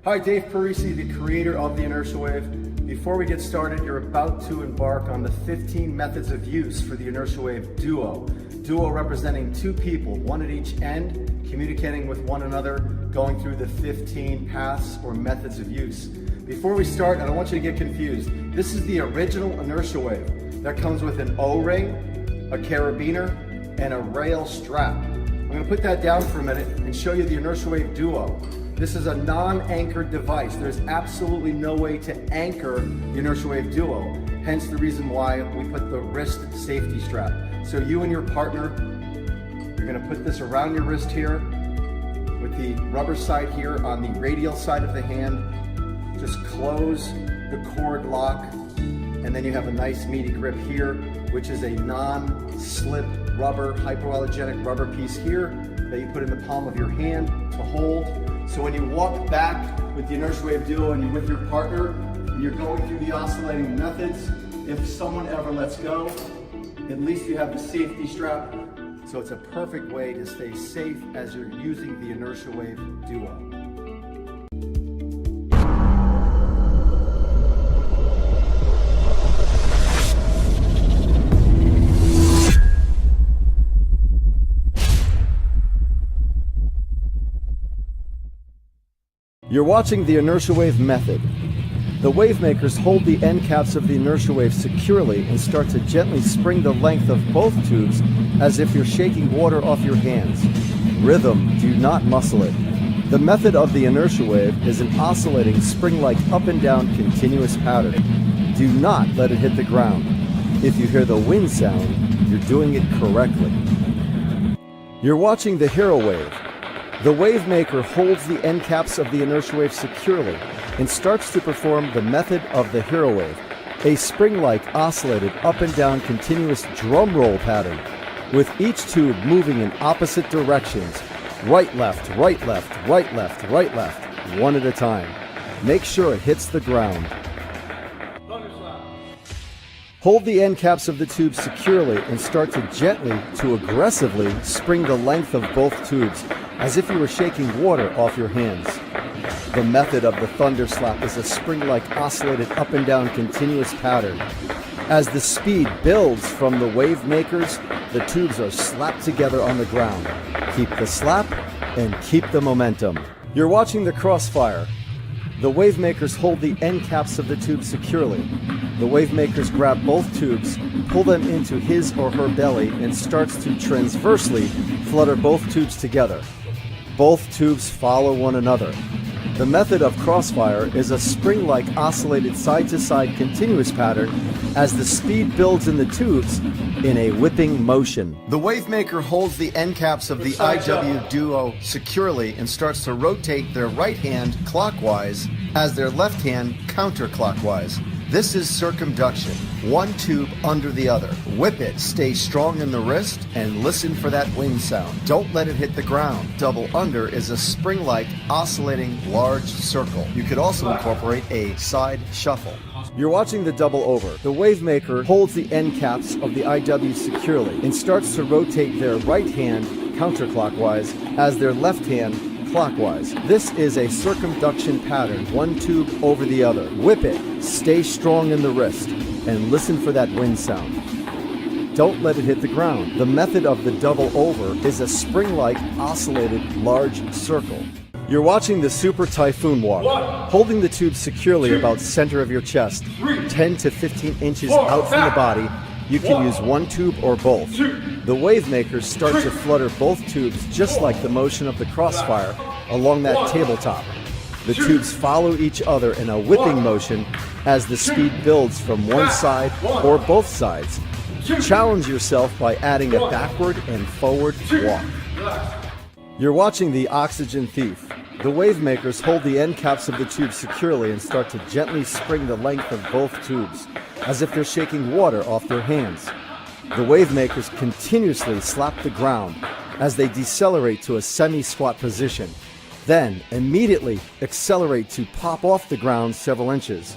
Hi, Dave Parisi, the creator of the Inertia Wave. Before we get started, you're about to embark on the 15 methods of use for the Inertia Wave Duo. Duo representing two people, one at each end, communicating with one another, going through the 15 paths or methods of use. Before we start, I don't want you to get confused. This is the original Inertia Wave that comes with an O-ring, a carabiner, and a rail strap. I'm going to put that down for a minute and show you the Inertia Wave Duo. This is a non-anchored device. There's absolutely no way to anchor the Inertia Wave Duo, hence the reason why we put the wrist safety strap. So you and your partner, you're going to put this around your wrist here with the rubber side here on the radial side of the hand. Just close the cord lock, and then you have a nice meaty grip here, which is a non-slip rubber, hypoallergenic rubber piece here that you put in the palm of your hand to hold. So when you walk back with the Inertia Wave Duo and you're with your partner and you're going through the oscillating methods, if someone ever lets go, at least you have the safety strap. So it's a perfect way to stay safe as you're using the Inertia Wave Duo. You're watching the Inertia Wave method. The wave makers hold the end caps of the Inertia Wave securely and start to gently spring the length of both tubes as if you're shaking water off your hands. Rhythm, do not muscle it. The method of the Inertia Wave is an oscillating spring-like up and down continuous pattern. Do not let it hit the ground. If you hear the wind sound, you're doing it correctly. You're watching the Hero Wave. The wave maker holds the end caps of the Inertia Wave securely and starts to perform the method of the Hero Wave, a spring-like oscillated up and down continuous drum roll pattern, with each tube moving in opposite directions, right, left, right, left, right, left, right, left, one at a time. Make sure it hits the ground. Hold the end caps of the tubes securely and start to gently to aggressively spring the length of both tubes as if you were shaking water off your hands. The method of the thunder slap is a spring-like oscillated up and down continuous pattern. As the speed builds from the wave makers, the tubes are slapped together on the ground. Keep the slap and keep the momentum. You're watching the crossfire. The wave makers hold the end caps of the tubes securely. The wave makers grab both tubes, pull them into his or her belly, and starts to transversely flutter both tubes together. Both tubes follow one another. The method of crossfire is a spring-like oscillated side-to-side continuous pattern as the speed builds in the tubes in a whipping motion. The wave maker holds the end caps of the IW Duo securely and starts to rotate their right hand clockwise as their left hand counterclockwise. This is circumduction, one tube under the other. Whip it, stay strong in the wrist, and listen for that wind sound. Don't let it hit the ground. Double under is a spring-like oscillating large circle. You could also incorporate a side shuffle. You're watching the double over. The wave maker holds the end caps of the IW securely and starts to rotate their right hand counterclockwise as their left hand clockwise. This is a circumduction pattern, one tube over the other. Whip it, stay strong in the wrist, and listen for that wind sound. Don't let it hit the ground. The method of the double over is a spring-like oscillated large circle. You're watching the Super Typhoon walk, holding the tube securely about center of your chest, 10 to 15 inches out from the body. You can use one tube or both. The wave makers start to flutter both tubes just like the motion of the crossfire along that tabletop. The tubes follow each other in a whipping motion as the speed builds from one side or both sides. Challenge yourself by adding a backward and forward walk. You're watching the Oxygen Thief. The wave makers hold the end caps of the tube securely and start to gently spring the length of both tubes, as if they're shaking water off their hands. The wave makers continuously slap the ground as they decelerate to a semi-squat position, then immediately accelerate to pop off the ground several inches.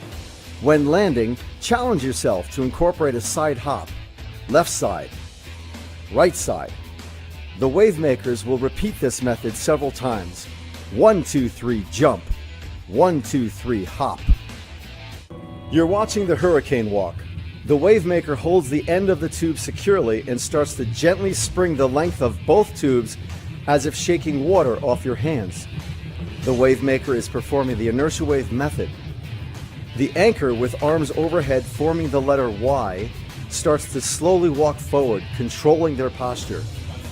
When landing, challenge yourself to incorporate a side hop, left side, right side. The wave makers will repeat this method several times. 1, 2, 3, jump. 1, 2, 3, hop. You're watching the Hurricane walk. The wave maker holds the end of the tube securely and starts to gently spring the length of both tubes as if shaking water off your hands. The wave maker is performing the inertia wave method. The anchor, with arms overhead forming the letter Y, starts to slowly walk forward, controlling their posture.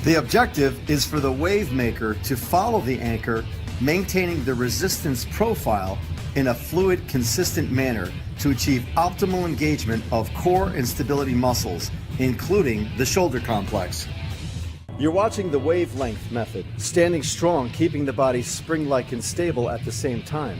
The objective is for the wave maker to follow the anchor, maintaining the resistance profile in a fluid, consistent manner to achieve optimal engagement of core and stability muscles, including the shoulder complex. You're watching the wavelength method, standing strong, keeping the body spring-like and stable at the same time.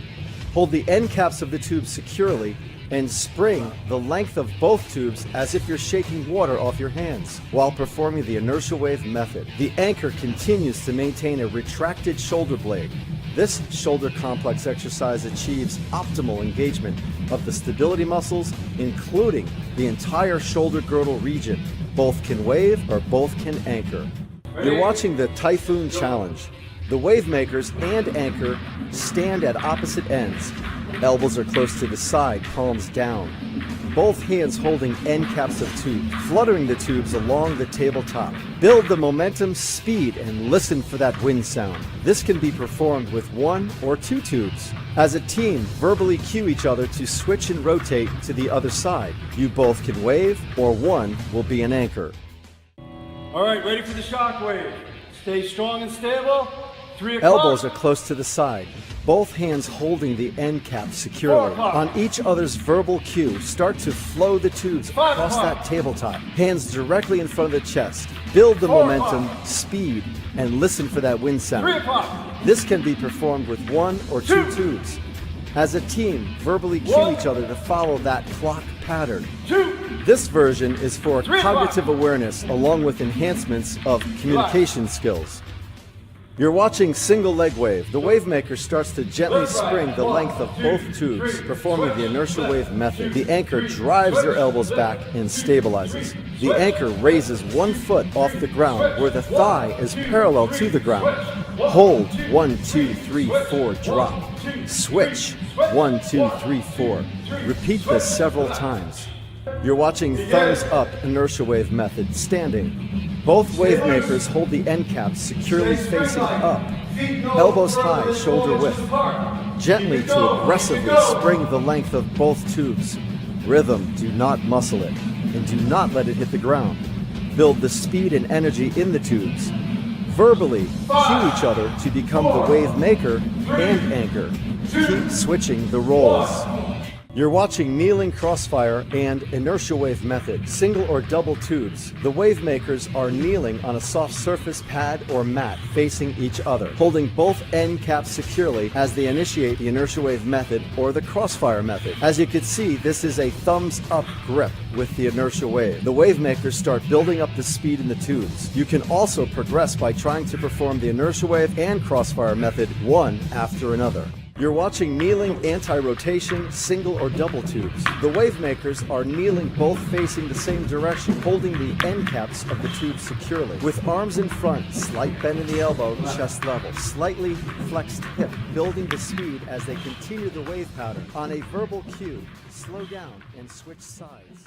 Hold the end caps of the tube securely and spring the length of both tubes as if you're shaking water off your hands while performing the inertia wave method. The anchor continues to maintain a retracted shoulder blade. This shoulder complex exercise achieves optimal engagement of the stability muscles, including the entire shoulder girdle region. Both can wave or both can anchor. You're watching the Typhoon challenge. The wave makers and anchor stand at opposite ends. Elbows are close to the side, palms down. Both hands holding end caps of tube, fluttering the tubes along the tabletop. Build the momentum, speed, and listen for that wind sound. This can be performed with 1 or 2 tubes. As a team, verbally cue each other to switch and rotate to the other side. You both can wave, or one will be an anchor. All right, ready for the shock wave. Stay strong and stable. 3 o'clock. Elbows are close to the side, both hands holding the end cap securely. On each other's verbal cue, start to flow the tubes across that tabletop. Hands directly in front of the chest. Build the momentum, speed, and listen for that wind sound. 3 o'clock. This can be performed with 1 or 2 tubes. As a team, verbally cue each other to follow that clock pattern. 2. This version is for 3 cognitive awareness along with enhancements of communication skills. You're watching single leg wave. The wave maker starts to gently spring the length of both tubes, performing the inertia wave method. The anchor drives their elbows back and stabilizes. The anchor raises 1 foot off the ground where the thigh is parallel to the ground. Hold 1, 2, 3, 4, drop. Switch 1, 2, 3, 4. Repeat this several times. You're watching thumbs up inertia wave method, standing. Both wave makers hold the end caps securely facing up, elbows high, shoulder width. Gently to aggressively spring the length of both tubes. Rhythm, do not muscle it, and do not let it hit the ground. Build the speed and energy in the tubes. Verbally cue each other to become the wave maker and anchor. Keep switching the roles. You're watching kneeling crossfire and inertia wave method, single or double tubes. The wave makers are kneeling on a soft surface, pad, or mat facing each other, holding both end caps securely as they initiate the inertia wave method or the crossfire method. As you can see, this is a thumbs up grip with the inertia wave. The wave makers start building up the speed in the tubes. You can also progress by trying to perform the inertia wave and crossfire method one after another. You're watching kneeling anti-rotation, single or double tubes. The wave makers are kneeling both facing the same direction, holding the end caps of the tube securely. With arms in front, slight bend in the elbow, chest level, slightly flexed hip, building the speed as they continue the wave pattern. On a verbal cue, slow down and switch sides.